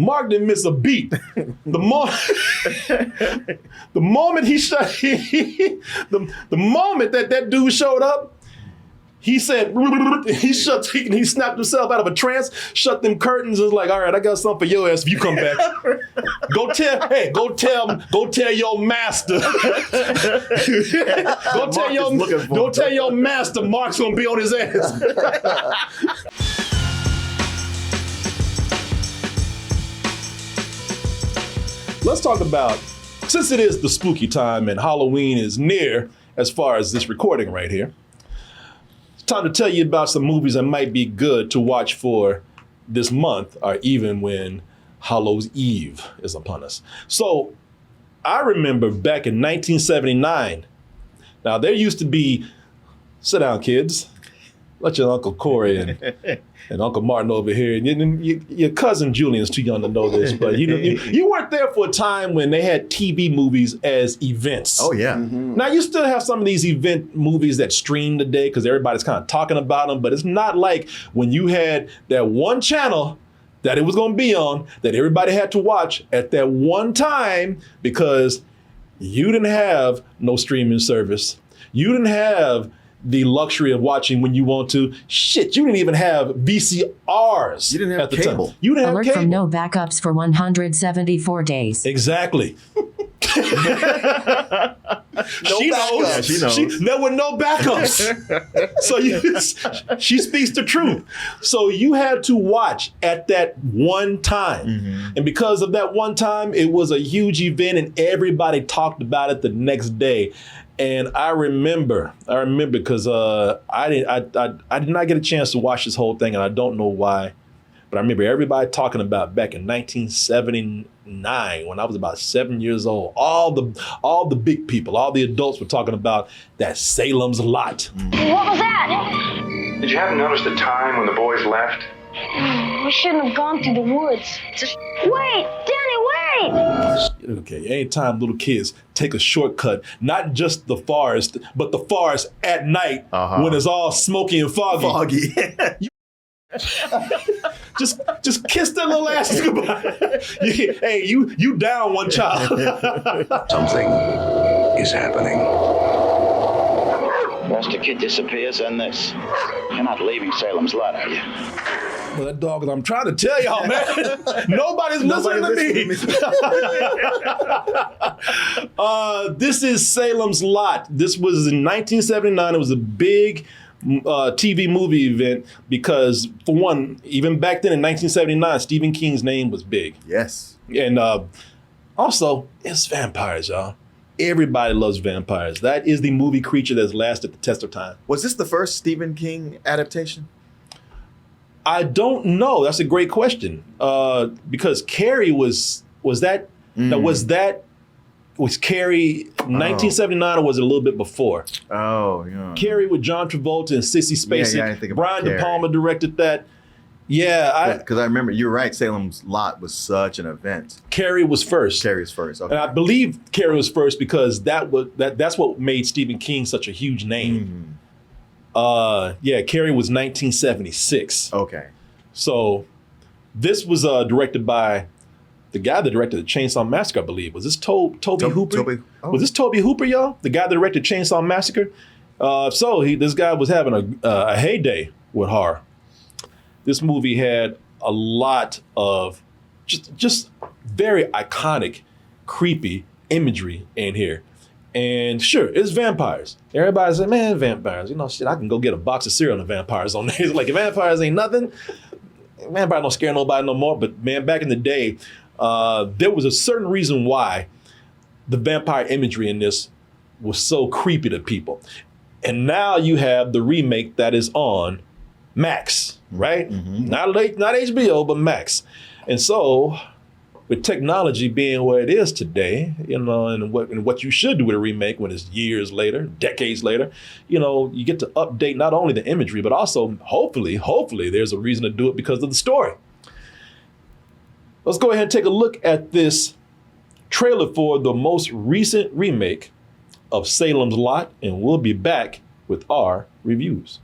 Mark didn't miss a beat. The moment he shut, the moment that dude showed up, he said, he snapped himself out of a trance, shut them curtains, and was like, all right, I got something for your ass if you come back. Go tell your master. Go tell your master Mark's gonna be on his ass. Let's talk about, since it is the spooky time and Halloween is near as far as this recording right here, it's time to tell you about some movies that might be good to watch for this month or even when Hallows Eve is upon us. So I remember back in 1979, now there used to be, sit down kids, let your Uncle Corey and Uncle Martin over here, and your cousin Julian's too young to know this, but you weren't there for a time when they had TV movies as events. Oh yeah. Mm-hmm. Now you still have some of these event movies that stream today because everybody's kind of talking about them, but it's not like when you had that one channel that it was going to be on that everybody had to watch at that one time because you didn't have no streaming service. You didn't have the luxury of watching when you want to. Shit, you didn't even have VCRs. You didn't have cable. Time. You didn't Alert have cable. from no backups for 174 days. Exactly. She knows. There were no backups. So she speaks the truth. So you had to watch at that one time. Mm-hmm. And because of that one time, it was a huge event and everybody talked about it the next day. And I remember because I did not get a chance to watch this whole thing, and I don't know why, but I remember everybody talking about back in 1979 when I was about 7 years old. All the big people, all the adults were talking about that Salem's Lot. What was that? Did you happen to notice the time when the boys left? We shouldn't have gone through the woods. Wait, Danny, wait! Okay, anytime little kids take a shortcut, not just the forest, but the forest at night when it's all smoky and foggy. Just kiss their little asses goodbye. Hey, you down one child. Something is happening. First a kid disappears, and this. You're not leaving Salem's Lot, are you? Well, that dog, I'm trying to tell y'all, man. Nobody's listening to me. This is Salem's Lot. This was in 1979. It was a big TV movie event because, for one, even back then in 1979, Stephen King's name was big. Yes. And also, it's vampires, y'all. Everybody loves vampires. That is the movie creature that's lasted the test of time. Was this the first Stephen King adaptation? I don't know. That's a great question. Because Carrie was that was Carrie 1979 or was it a little bit before? Oh, yeah. Carrie with John Travolta and Sissy Spacek. Yeah, I didn't think about Brian De Carrie. Palma directed that. Yeah, Because I remember, you're right, Salem's Lot was such an event. Carrie was first. Carrie's first, okay. And I believe Carrie was first because that's what made Stephen King such a huge name. Yeah, Carrie was 1976. Okay. So this was directed by the guy that directed the Chainsaw Massacre, I believe. Was this Toby Hooper? Was this Toby Hooper, y'all? The guy that directed Chainsaw Massacre? This guy was having a heyday with horror. This movie had a lot of just very iconic, creepy imagery in here. And sure, it's vampires. Everybody's like, man, vampires. You know, shit, I can go get a box of cereal and vampires on there. It's like, if vampires ain't nothing, vampires don't scare nobody no more. But man, back in the day, there was a certain reason why the vampire imagery in this was so creepy to people. And now you have the remake that is on Max, right? Mm-hmm. Not HBO, but Max. And so, with technology being where it is today, you know, and what you should do with a remake when it's years later, decades later, you know, you get to update not only the imagery, but also hopefully there's a reason to do it because of the story. Let's go ahead and take a look at this trailer for the most recent remake of Salem's Lot, and we'll be back with our reviews.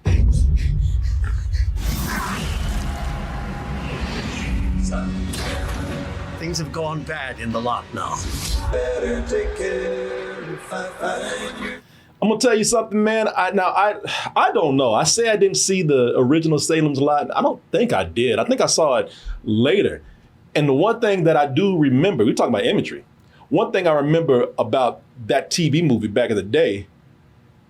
Things have gone bad in the lot now. I'm gonna tell you something, man. I don't know. I say I didn't see the original Salem's Lot. I don't think I did. I think I saw it later. And the one thing that I do remember, we talking about imagery. One thing I remember about that TV movie back in the day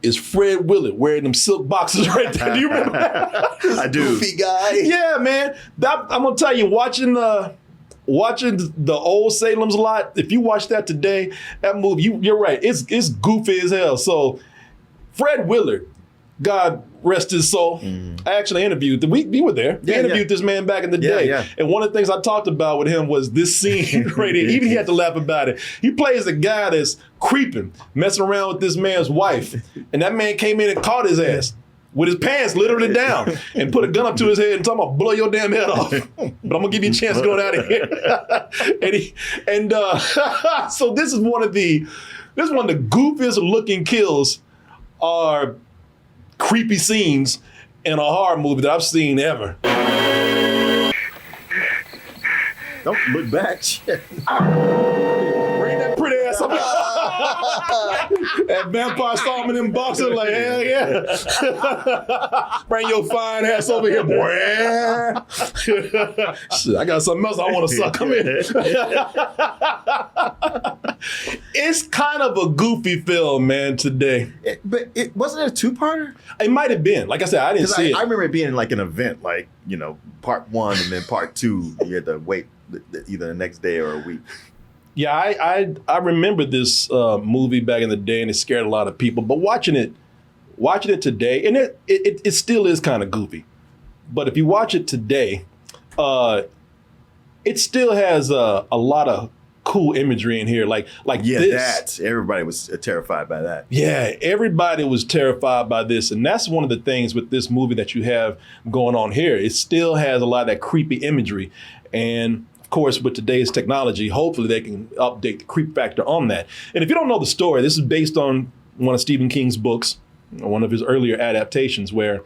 is Fred Willard wearing them silk boxes right there. Do you remember that? I do. Goofy guy. Yeah, man. I'm gonna tell you, watching the old Salem's Lot, if you watch that today, that movie, you're right. It's goofy as hell. So Fred Willard, God rest his soul. I actually interviewed him. We were there. We interviewed this man back in the day. Yeah. And one of the things I talked about with him was this scene right here. Even he had to laugh about it. He plays a guy that's creeping, messing around with this man's wife. And that man came in and caught his ass with his pants literally down and put a gun up to his head and told him, I'll blow your damn head off. But I'm gonna give you a chance to go out of here. So this is one of the goofiest looking kills or creepy scenes in a horror movie that I've seen ever. Don't look back. Bring that pretty ass up. That vampire saw him in them boxes like, hell yeah. Bring your fine ass over here, boy. Shit, I got something else I want to suck. Come here. It's kind of a goofy film, man, today. But it wasn't it a two-parter? It might have been. Like I said, I didn't see it. I remember it being like an event, like, part one and then part two. You had to wait either the next day or a week. Yeah, I remember this movie back in the day, and it scared a lot of people. But watching it today, and it still is kind of goofy. But if you watch it today, it still has a lot of cool imagery in here. Like this. Everybody was terrified by that. Yeah, everybody was terrified by this. And that's one of the things with this movie that you have going on here. It still has a lot of that creepy imagery. And of course, with today's technology, hopefully they can update the creep factor on that. And if you don't know the story, this is based on one of Stephen King's books, one of his earlier adaptations, where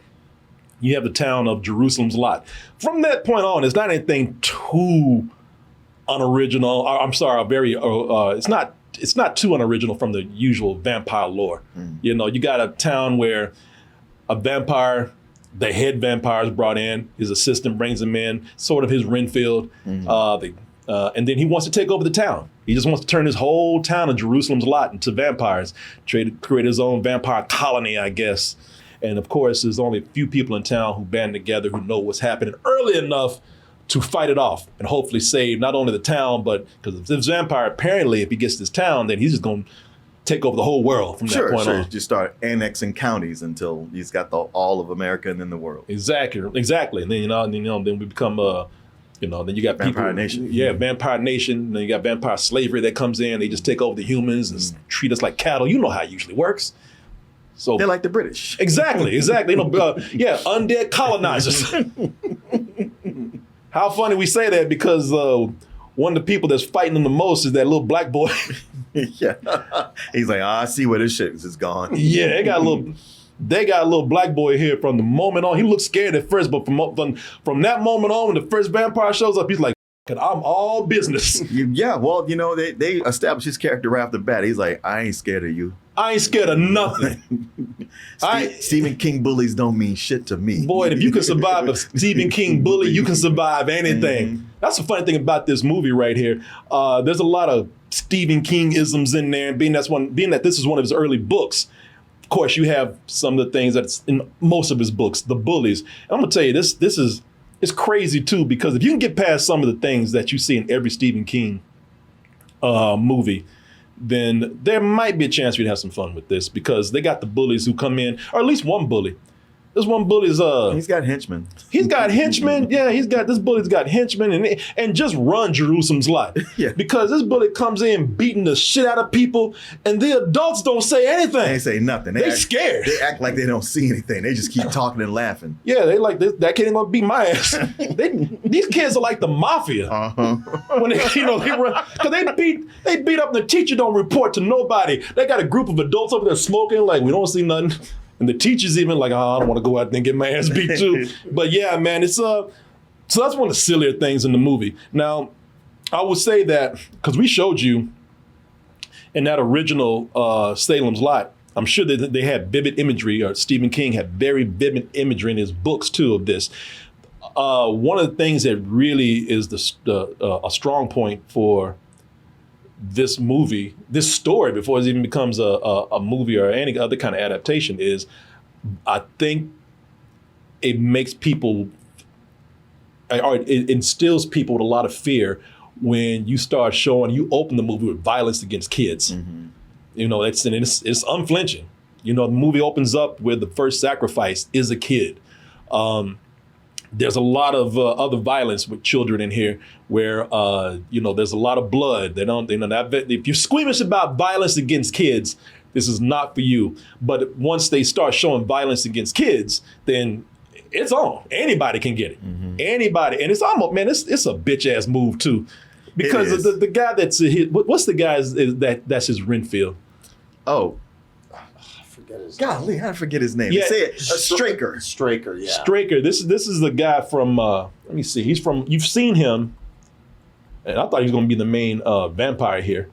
you have the town of Jerusalem's Lot. From that point on, it's not anything too unoriginal. I'm sorry, it's not too unoriginal from the usual vampire lore. You got a town where a vampire, the head vampire is brought in, his assistant brings him in, sort of his Renfield, and then he wants to take over the town. He just wants to turn his whole town of Jerusalem's Lot into vampires, create his own vampire colony, I guess. And of course, there's only a few people in town who band together who know what's happening early enough to fight it off and hopefully save not only the town, but because if this vampire, apparently, if he gets this town, then he's just going to take over the whole world from that point on. Just start annexing counties until he's got all of America and then the world. Exactly. And then then we become then you got Vampire people, Nation. Yeah, Vampire Nation. Then you got vampire slavery that comes in. They just take over the humans and treat us like cattle. You know how it usually works. So they're like the British. Exactly. Undead colonizers. How funny we say that because one of the people that's fighting them the most is that little black boy. Yeah. He's like, I see where this shit is gone. Yeah, they got a little black boy here from the moment on. He looked scared at first, but from that moment on, when the first vampire shows up, he's like, I'm all business. Yeah, well, they established his character right off the bat. He's like, I ain't scared of you. I ain't scared of nothing. Stephen King bullies don't mean shit to me. Boy, if you can survive a Stephen King bully, you can survive anything. That's the funny thing about this movie right here. There's a lot of Stephen King isms in there, being that this is one of his early books. Of course, you have some of the things that's in most of his books, the bullies. And I'm gonna tell you, it's crazy too, because if you can get past some of the things that you see in every Stephen King movie, then there might be a chance for you to have some fun with this, because they got the bullies who come in, or at least one bully. This one bully's he's got henchmen. He's got henchmen. Yeah, this bully's got henchmen and just run Jerusalem's Lot. Yeah. Because this bully comes in beating the shit out of people, and the adults don't say anything. They ain't say nothing. They scared. They act like they don't see anything. They just keep talking and laughing. Yeah, they like this, that kid ain't gonna beat my ass. These kids are like the mafia. When they run, because they beat up, and the teacher don't report to nobody. They got a group of adults over there smoking like we don't see nothing. And the teacher's even like, I don't want to go out there and get my ass beat too. But yeah, man, it's so that's one of the sillier things in the movie. Now, I would say that because we showed you in that original Salem's Lot, I'm sure that they had vivid imagery, or Stephen King had very vivid imagery in his books too of this. One of the things that really is a strong point for this movie, this story, before it even becomes a movie or any other kind of adaptation, is I think it makes people, or it instills people with a lot of fear when you start showing, you open the movie with violence against kids. Mm-hmm. You know, it's unflinching. You know, the movie opens up where the first sacrifice is a kid. There's a lot of other violence with children in here where, there's a lot of blood. If you're squeamish about violence against kids, this is not for you. But once they start showing violence against kids, then it's on. Anybody can get it. Mm-hmm. Anybody. And it's almost, man, it's a bitch ass move too. Because the guy that's what's the guy that's his Renfield? Oh, I forget his golly, name. I forget his name. Yeah. Say it. Straker. Straker, yeah. Straker. This is the guy from. Let me see. You've seen him, and I thought he was going to be the main vampire here,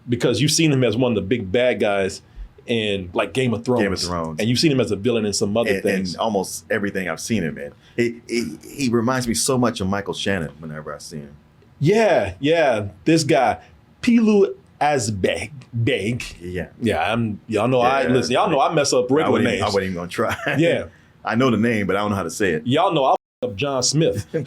because you've seen him as one of the big bad guys in like Game of Thrones. And you've seen him as a villain in some other things. And almost everything I've seen him in. He reminds me so much of Michael Shannon whenever I see him. Yeah. This guy, Pilu Asbeg. Yeah. Y'all know I mess up regular names. I wasn't even gonna try. Yeah. I know the name, but I don't know how to say it. Y'all know I up John Smith. I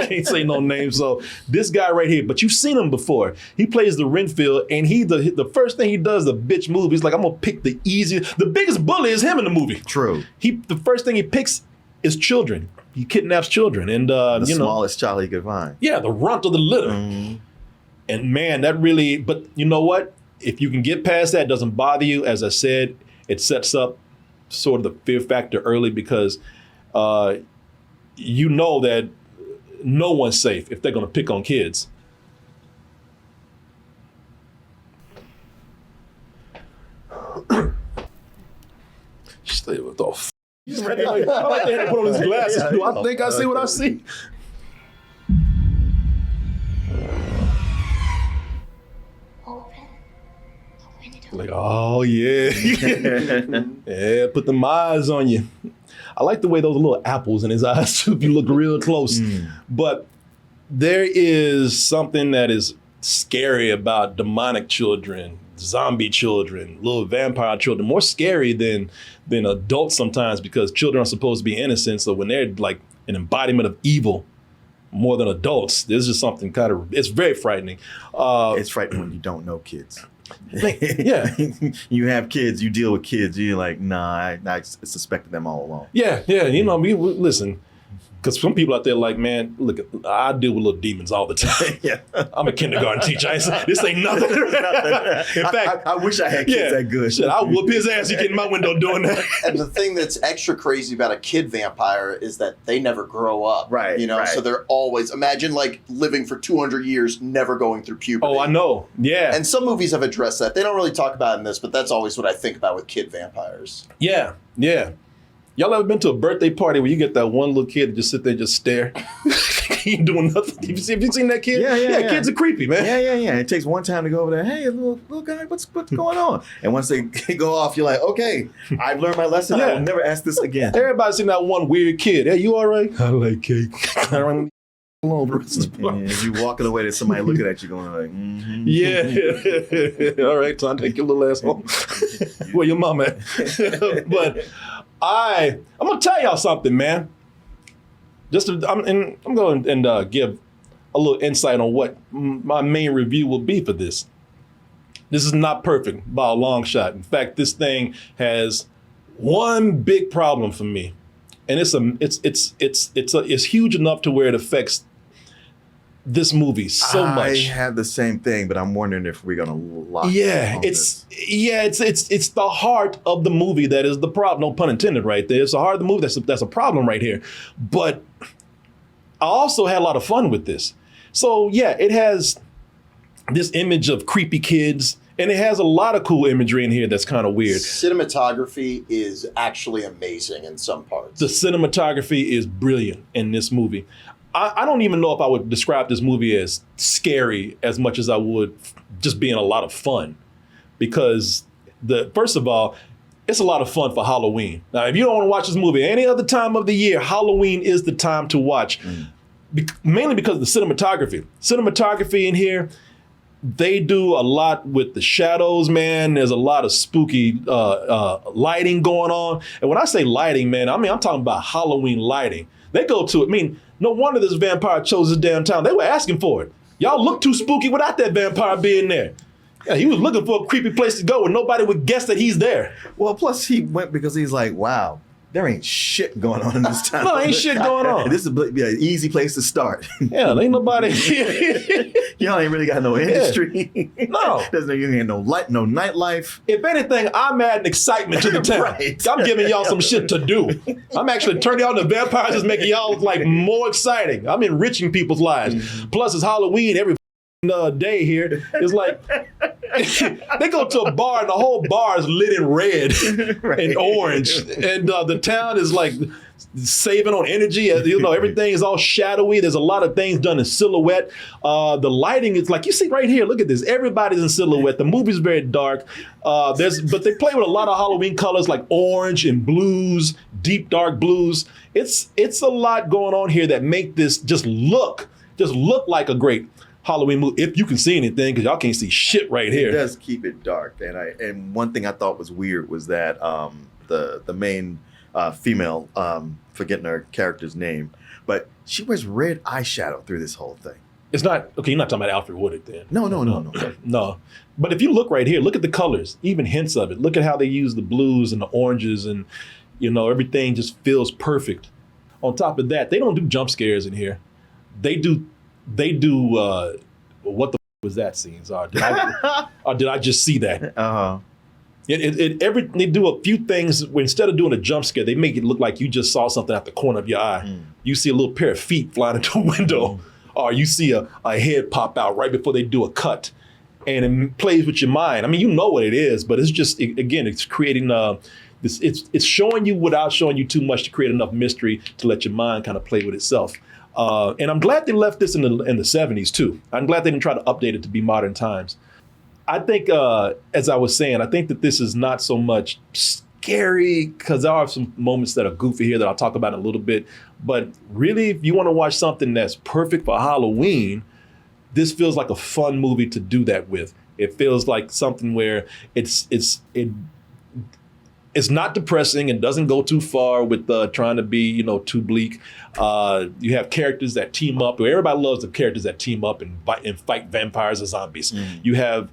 can't say no name. So this guy right here, but you've seen him before. He plays the Renfield, and the first thing he does, the bitch move. He's like, I'm gonna pick the easiest. The biggest bully is him in the movie. True. The first thing he picks is children. He kidnaps children, and the smallest child he could find. Yeah, the runt of the litter. Mm-hmm. And man, that really. But you know what? If you can get past that, it doesn't bother you. As I said, it sets up sort of the fear factor early, because you know that no one's safe if they're going to pick on kids. Stay with the f. I like to put on his glasses. Do I think I see what I see? Like, oh yeah. Yeah, put the eyes on you. I like the way those little apples in his eyes too, if you look real close. But there is something that is scary about demonic children, zombie children, little vampire children, more scary than adults sometimes, because children are supposed to be innocent. So when they're like an embodiment of evil more than adults, there's just something it's very frightening. It's frightening when you don't know kids. Yeah. You have kids, you deal with kids, you're like, nah, I suspected them all along. Yeah. You know, we listen, because some people out there like, man, look, I deal with little demons all the time. Yeah. I'm a kindergarten teacher. This ain't nothing. In fact, I wish I had kids that good. Shit, I'll whoop his ass. You get in my window doing that. And the thing that's extra crazy about a kid vampire is that they never grow up. Right. You know, right. So they're always, imagine like living for 200 years, never going through puberty. Oh, I know. Yeah. And some movies have addressed that. They don't really talk about it in this, but that's always what I think about with kid vampires. Yeah. Y'all ever been to a birthday party where you get that one little kid that just sit there and just stare? He ain't doing nothing. Have you seen that kid? Yeah. Kids are creepy, man. Yeah. It takes one time to go over there. Hey, little guy, what's going on? And once they go off, you're like, okay, I've learned my lesson. I will never ask this again. Everybody's seen that one weird kid. Hey, you all right? I like cake. I don't alone. As you walking away, there's somebody looking at you going like, mm-hmm. Yeah. All right, time to take your little ass home. Where your mom at? But I'm gonna tell y'all something, man. I'm going to give a little insight on what my main review will be for this. This is not perfect by a long shot. In fact, this thing has one big problem for me, and it's huge enough to where it affects this movie so much. I have the same thing, but I'm wondering if we're gonna lock. It's the heart of the movie that is the problem. No pun intended, right there. It's the heart of the movie that's a problem right here. But I also had a lot of fun with this. So yeah, it has this image of creepy kids, and it has a lot of cool imagery in here that's kind of weird. Cinematography is actually amazing in some parts. The cinematography is brilliant in this movie. I don't even know if I would describe this movie as scary as much as I would just being a lot of fun. Because first of all, it's a lot of fun for Halloween. Now, if you don't want to watch this movie any other time of the year, Halloween is the time to watch. Mainly because of the cinematography. Cinematography in here, they do a lot with the shadows, man. There's a lot of spooky lighting going on. And when I say lighting, man, I'm talking about Halloween lighting. They go to it. No wonder this vampire chose this damn town. They were asking for it. Y'all look too spooky without that vampire being there. Yeah, he was looking for a creepy place to go and nobody would guess that he's there. Well, plus he went because he's like, wow, there ain't shit going on in this town. No, ain't shit going on. This is an easy place to start. Yeah, ain't nobody. Y'all ain't really got no industry. No. You ain't no light, no nightlife. If anything, I'm adding excitement to the town. Right. I'm giving y'all some shit to do. I'm actually turning on the vampires, just making y'all like more exciting. I'm enriching people's lives. Plus, it's Halloween every day here. It's like they go to a bar and the whole bar is lit in red and orange, and the town is like saving on energy. Everything is all shadowy. There's a lot of things done in silhouette. The lighting is like you see right here. Look at this. Everybody's in silhouette. The movie's very dark. But they play with a lot of Halloween colors like orange and blues, deep dark blues. It's a lot going on here that make this just look like a great Halloween movie, if you can see anything, because y'all can't see shit right here. It does keep it dark, and one thing I thought was weird was that the main female, forgetting her character's name, but she wears red eyeshadow through this whole thing. It's not okay. You're not talking about Alfred Woodard then. No. No. But if you look right here, look at the colors, even hints of it. Look at how they use the blues and the oranges, and everything just feels perfect. On top of that, they don't do jump scares in here. They do what the was that scenes are? Did I just see that? Uh-huh. They do a few things where instead of doing a jump scare, they make it look like you just saw something at the corner of your eye. You see a little pair of feet flying into a window, or you see a head pop out right before they do a cut, and it plays with your mind. You know what it is, but it's just it's creating it's showing you without showing you too much to create enough mystery to let your mind kind of play with itself. And I'm glad they left this in the 70s too. I'm glad they didn't try to update it to be modern times. I think, as I was saying, I think that this is not so much scary because there are some moments that are goofy here that I'll talk about in a little bit. But really, if you want to watch something that's perfect for Halloween, this feels like a fun movie to do that with. It feels like something where it's not depressing and doesn't go too far with trying to be, too bleak. You have characters that team up. Everybody loves the characters that team up and fight vampires or zombies. You have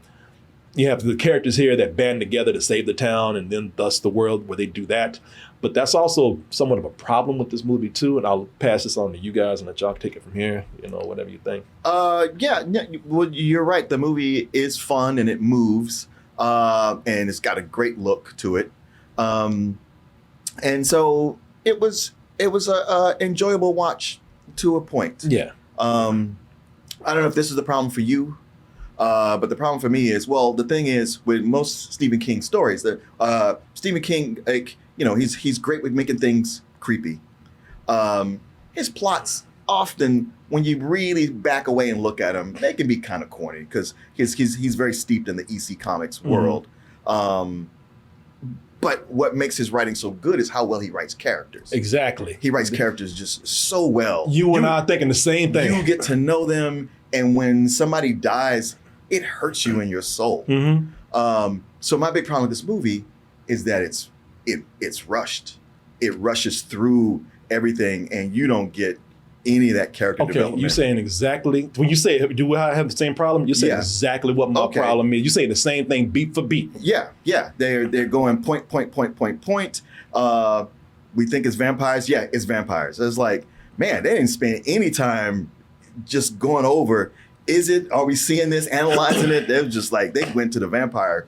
the characters here that band together to save the town and then thus the world where they do that. But that's also somewhat of a problem with this movie too. And I'll pass this on to you guys and let y'all take it from here. Whatever you think. Yeah. Well, you're right. The movie is fun and it moves, and it's got a great look to it. And so it was a enjoyable watch to a point. Yeah. I don't know if this is the problem for you, but the problem for me is, the thing is with most Stephen King stories that Stephen King, he's great with making things creepy. His plots often, when you really back away and look at them, they can be kind of corny because he's very steeped in the EC Comics world. But what makes his writing so good is how well he writes characters. Exactly. He writes characters just so well. You and I are thinking the same thing. You get to know them, and when somebody dies, it hurts you in your soul. So my big problem with this movie is that it's rushed. It rushes through everything, and you don't get any of that character development. You're saying exactly, when you say, do I have the same problem? You're saying exactly what my problem is. You're saying the same thing beat for beat. Yeah. They're going point. We think it's vampires. Yeah, it's vampires. It's like, man, they didn't spend any time just going over, are we seeing this, analyzing it? They're just like, they went to the vampire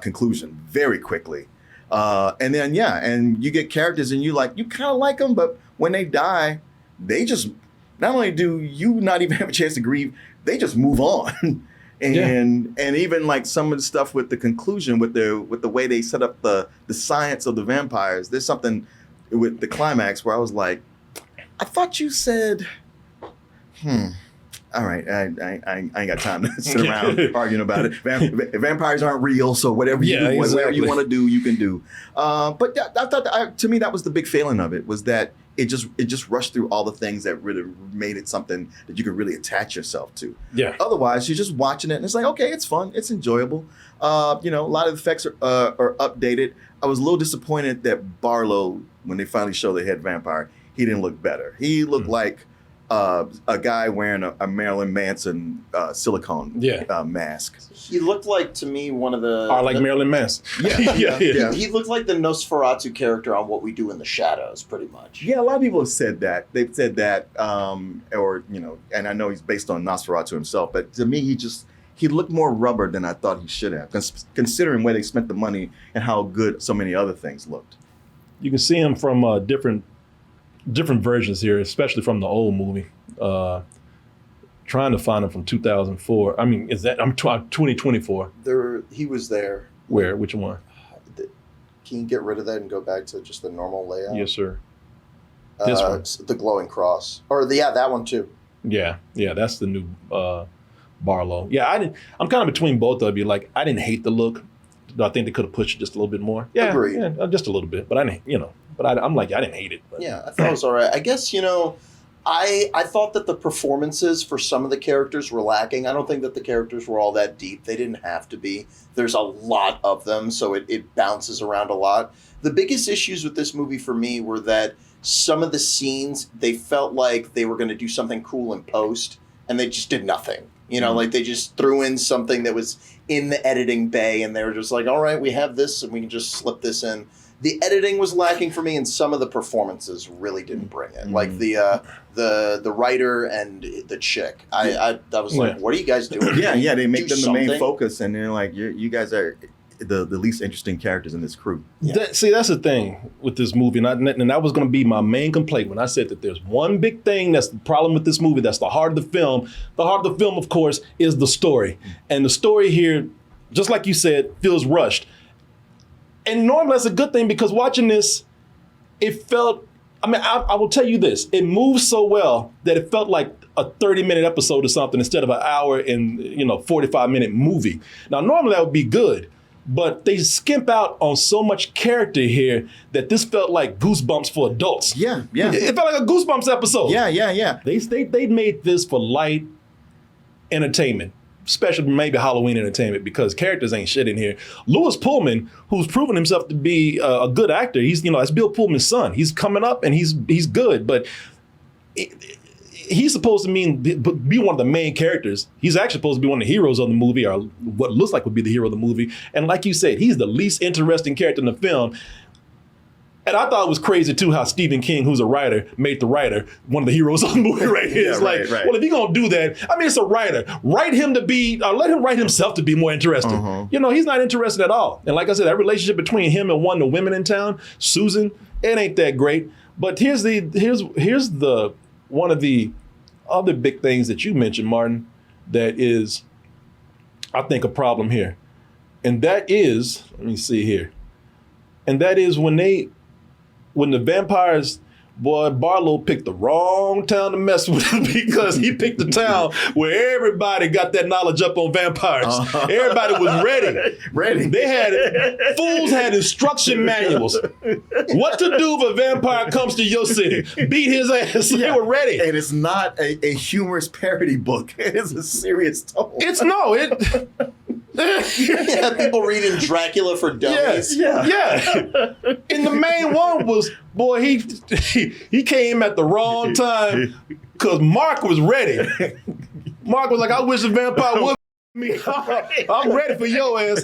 conclusion very quickly. And then, and you get characters and you kind of like them, but when they die, they just, not only do you not even have a chance to grieve, they just move on. And even like some of the stuff with the conclusion, with the way they set up the science of the vampires, there's something with the climax where I was like, I thought you said All right, I ain't got time to sit around arguing about it. Vampires aren't real, so whatever you do, whatever you want to do, you can do. But I thought to me that was the big failing of it, was that it just rushed through all the things that really made it something that you could really attach yourself to. Yeah. Otherwise, you're just watching it and it's like, okay, it's fun, it's enjoyable. A lot of the effects are updated. I was a little disappointed that Barlow, when they finally showed the head vampire, he didn't look better. He looked like a guy wearing a Marilyn Manson silicone mask. He looked like, to me, one of the... Marilyn Manson. Yeah. He looked like the Nosferatu character on What We Do in the Shadows, pretty much. Yeah, a lot of people have said that. They've said that, and I know he's based on Nosferatu himself, but to me, he looked more rubber than I thought he should have, considering where they spent the money and how good so many other things looked. You can see him from different versions here, especially from the old movie. Trying to find him from 2004. I mean, I'm 2024. He was there. Where? Which one? Can you get rid of that and go back to just the normal layout? Yes, sir. This one. The glowing cross. That one too. Yeah, that's the new Barlow. Yeah, I'm kind of between both of you. Like, I didn't hate the look. I think they could have pushed it just a little bit more. Yeah, agreed. Yeah, just a little bit. But I didn't, I'm like, I didn't hate it. But. Yeah, I thought it was all right. I guess, I thought that the performances for some of the characters were lacking. I don't think that the characters were all that deep. They didn't have to be. There's a lot of them, so it bounces around a lot. The biggest issues with this movie for me were that some of the scenes, they felt like they were going to do something cool in post, and they just did nothing. Like they just threw in something that was in the editing bay, and they were just like, all right, we have this, and we can just slip this in. The editing was lacking for me, and some of the performances really didn't bring it. Like the writer and the chick. I was like, what are you guys doing? Yeah, they make them the main focus, and they're like, you guys are the least interesting characters in this crew. Yeah. That's the thing with this movie, and that was going to be my main complaint when I said that there's one big thing that's the problem with this movie. That's the heart of the film. The heart of the film, of course, is the story, and the story here, just like you said, feels rushed. And normally that's a good thing, because watching this, it felt, I will tell you this, it moved so well that it felt like a 30-minute episode or something instead of an hour and 45-minute movie. Now, normally that would be good, but they skimp out on so much character here that this felt like Goosebumps for adults. Yeah. It felt like a Goosebumps episode. Yeah. They made this for light entertainment. Especially maybe Halloween entertainment, because characters ain't shit in here. Louis Pullman, who's proven himself to be a good actor, he's that's Bill Pullman's son. He's coming up and he's good, but he's supposed to be one of the main characters. He's actually supposed to be one of the heroes of the movie, or what looks like would be the hero of the movie. And like you said, he's the least interesting character in the film. And I thought it was crazy, too, how Stephen King, who's a writer, made the writer one of the heroes of the movie right here. It's right. Well, if you're going to do that, it's a writer. Write him to be, let him write himself to be more interesting. Uh-huh. He's not interested at all. And like I said, that relationship between him and one of the women in town, Susan, it ain't that great. But here's the one of the other big things that you mentioned, Martin, that is, I think, a problem here. And that is, let me see here. And that is when the vampires, boy, Barlow picked the wrong town to mess with because he picked the town where everybody got that knowledge up on vampires. Everybody was ready. Fools had instruction manuals. What to do if a vampire comes to your city? Beat his ass. Yeah. They were ready. And it's not a humorous parody book. It is a serious tone. Yeah, people reading Dracula for Dummies. Yeah. And the main one was, boy, he came at the wrong time because Mark was ready. Mark was like, I wish a vampire would me. I'm ready for your ass.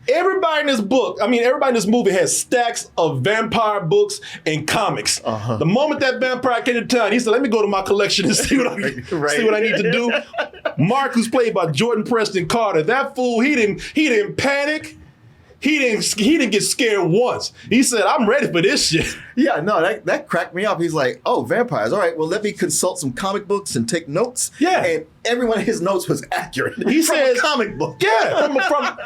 Everybody in this book, everybody in this movie has stacks of vampire books and comics. Uh-huh. The moment that vampire came to town, he said, let me go to my collection and see what I need to do. Mark, who's played by Jordan Preston Carter, that fool, he didn't panic. He didn't get scared once. He said, "I'm ready for this shit." Yeah, no, that cracked me up. He's like, "Oh, vampires. All right, well, let me consult some comic books and take notes." Yeah. And every one of his notes was accurate. He from says, a comic book. Yeah,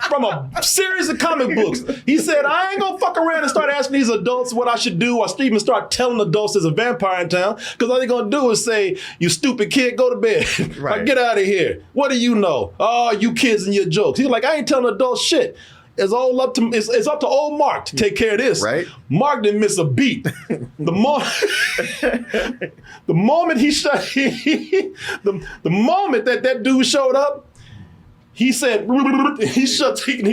from a series of comic books. He said, "I ain't gonna fuck around and start asking these adults what I should do, or even start telling adults there's a vampire in town, because all they're gonna do is say, 'You stupid kid, go to bed.' Right. Like, get out of here. What do you know? Oh, you kids and your jokes." He's like, "I ain't telling adults shit. It's up to old Mark to take care of this." Right. Mark didn't miss a beat. The moment he shut, the moment that dude showed up, he said, he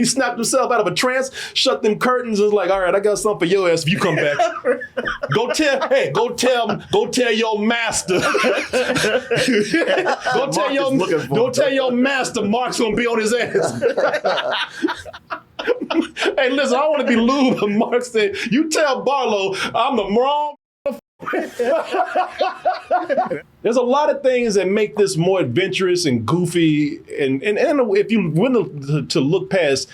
snapped himself out of a trance, shut them curtains, and was like, "All right, I got something for your ass if you come back. Go tell your master. Go tell your master Mark's gonna be on his ass." Hey, listen, I want to be lewd, but Mark said, "You tell Barlow I'm the wrong." There's a lot of things that make this more adventurous and goofy, and if you want to look past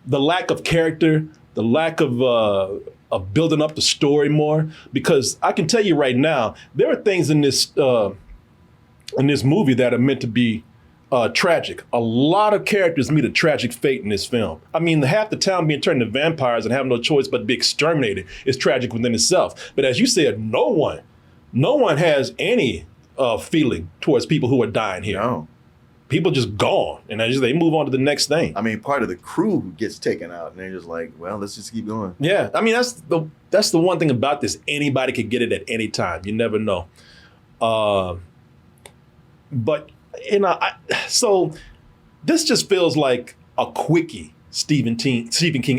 the lack of character, the lack of building up the story more, because I can tell you right now, there are things in this movie that are meant to be tragic. A lot of characters meet a tragic fate in this film. I mean, half the town being turned into vampires and having no choice but to be exterminated is tragic within itself. But as you said, no one has any feeling towards people who are dying here. No. People just gone, and they move on to the next thing. I mean, part of the crew gets taken out, and they're just like, "Well, let's just keep going." Yeah, I mean, that's the one thing about this. Anybody could get it at any time. You never know. But so this just feels like a quickie Stephen King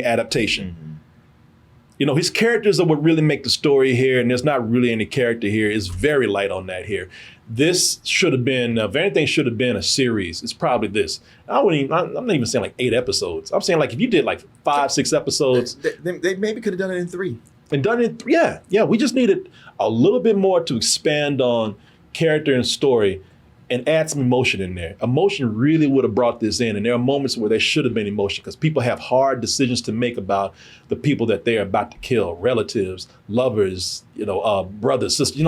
adaptation. Mm-hmm. You know, his characters are what really make the story here, and there's not really any character here. It's very light on that here. This should have been, if anything should have been a series, it's probably this. I'm not even saying like 8 episodes. I'm saying like if you did like 5, 6 episodes. They maybe could have done it in 3. And done it, yeah. We just needed a little bit more to expand on character and story and add some emotion in there. Emotion really would have brought this in. And there are moments where there should have been emotion because people have hard decisions to make about the people that they are about to kill, relatives, lovers, brothers, sisters,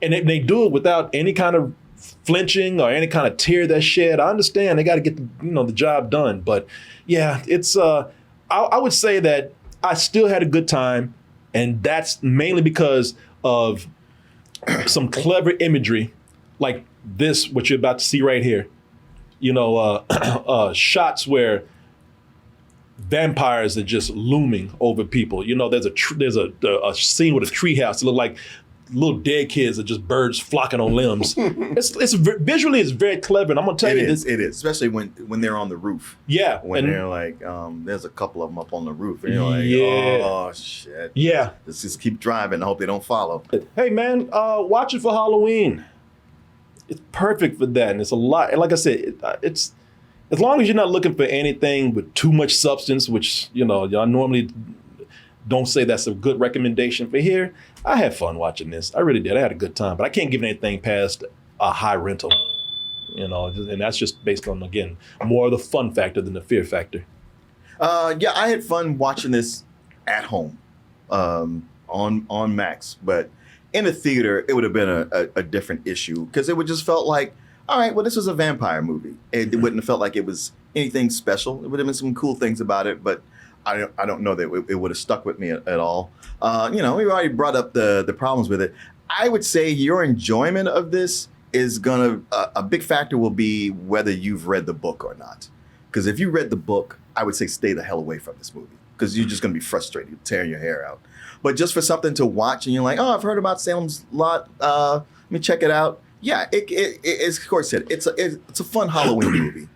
and they do it without any kind of flinching or any kind of tear that's shed. I understand they got to get the job done. But yeah, it's, I would say that I still had a good time. And that's mainly because of some clever imagery like this, what you're about to see right here, shots where vampires are just looming over people. There's a scene with a treehouse. It look like little dead kids are just birds flocking on limbs. Visually, it's very clever. And I'm gonna tell you this. It is, especially when they're on the roof. Yeah. When they're like, there's a couple of them up on the roof, and you're like, oh shit. Yeah. Let's just keep driving and hope they don't follow. Hey man, watch it for Halloween. It's perfect for that, and it's a lot. And like I said, it's as long as you're not looking for anything with too much substance, which y'all normally don't say that's a good recommendation for here. I had fun watching this. I really did. I had a good time, but I can't give anything past a high rental. And that's just based on, again, more of the fun factor than the fear factor. Yeah, I had fun watching this at home on Max, but in a theater, it would have been a different issue because it would just felt like, all right, well, this was a vampire movie. It wouldn't have felt like it was anything special. It would have been some cool things about it, but I don't know that it would have stuck with me at all. We already brought up the problems with it. I would say your enjoyment of this is a big factor will be whether you've read the book or not. Because if you read the book, I would say stay the hell away from this movie because you're just going to be frustrated, tearing your hair out. But just for something to watch and you're like, oh, I've heard about Salem's Lot. Let me check it out. Yeah, as Court said, it's a fun Halloween movie.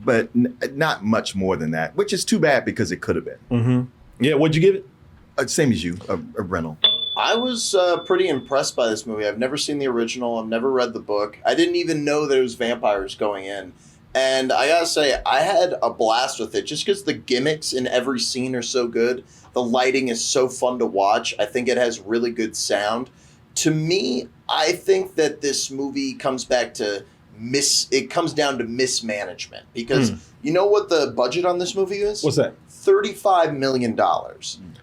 But not much more than that, which is too bad because it could have been. Mm-hmm. Yeah, what'd you give it? Same as you, a rental. I was pretty impressed by this movie. I've never seen the original. I've never read the book. I didn't even know there was vampires going in. And I gotta say, I had a blast with it just because the gimmicks in every scene are so good. The lighting is so fun to watch. I think it has really good sound. To me, I think that this movie comes back to it comes down to mismanagement because you know what the budget on this movie is? What's that? $35 million.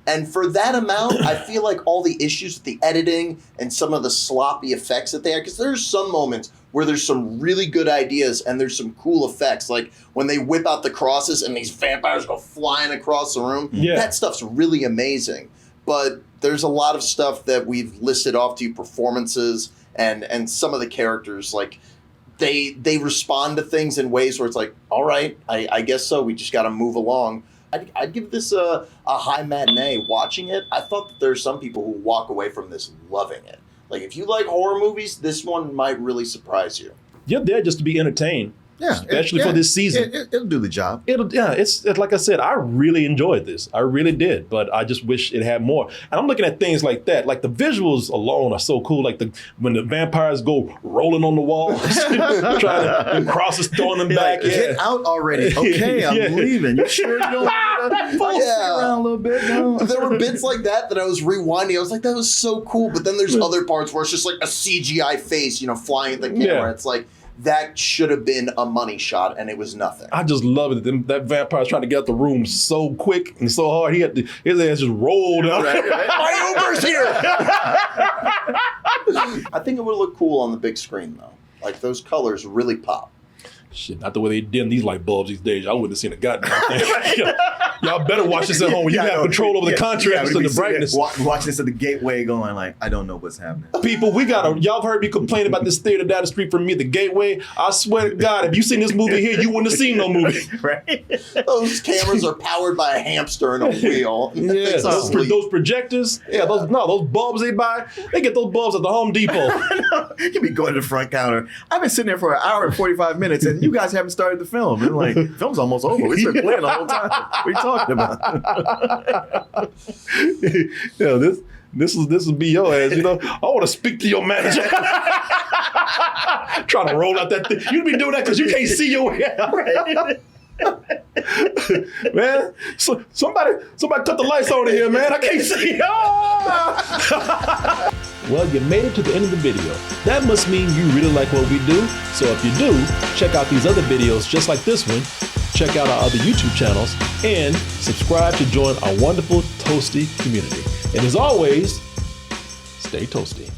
And for that amount, I feel like all the issues with the editing and some of the sloppy effects that they had, because there's some moments where there's some really good ideas and there's some cool effects, like when they whip out the crosses and these vampires go flying across the room. Yeah. That stuff's really amazing. But there's a lot of stuff that we've listed off to you, performances and some of the characters, like they respond to things in ways where it's like, all right, I guess so. We just got to move along. I'd give this a high matinee. Watching it, I thought that there's some people who walk away from this loving it. Like, if you like horror movies, this one might really surprise you. You're there just to be entertained. Yeah, especially for this season. It'll do the job. It's like I said, I really enjoyed this. I really did, but I just wish it had more. And I'm looking at things like that. Like the visuals alone are so cool. Like when the vampires go rolling on the walls, trying to, and crosses throwing them back. Like, get out already. Okay, I'm leaving. You sure you don't want to stick around a little bit? No. There were bits like that I was rewinding. I was like, that was so cool. But then there's other parts where it's just like a CGI face, flying at the camera. Yeah. It's like, that should have been a money shot, and it was nothing. I just love it. That vampire's trying to get out the room so quick and so hard. His ass just rolled out. Right. My Uber's here! I think it would look cool on the big screen, though. Like, those colors really pop. Shit, not the way they dim these light bulbs these days. I wouldn't have seen a goddamn thing. Y'all better watch this at home. You have control over the contrast and the brightness. Watching this at the gateway going like, I don't know what's happening. People, y'all heard me complain about this theater down the street from me, the Gateway. I swear to God, if you seen this movie here, you wouldn't have seen no movie. Right? Those cameras are powered by a hamster and a wheel. Yeah, those projectors. Yeah, those bulbs they buy, they get those bulbs at the Home Depot. You be going to the front counter. I've been sitting there for an hour and 45 minutes and you guys haven't started the film. And like, the film's almost over. We've been playing the whole time. What are you talking about? This will be your ass, I want to speak to your manager. Trying to roll out that thing. You be doing that because you can't see your way out. Right? Man, so somebody cut the lights on in here, man. I can't see. Well, you made it to the end of the video. That must mean you really like what we do. So if you do, check out these other videos just like this one. Check out our other YouTube channels and subscribe to join our wonderful Toasty community. And as always, stay toasty.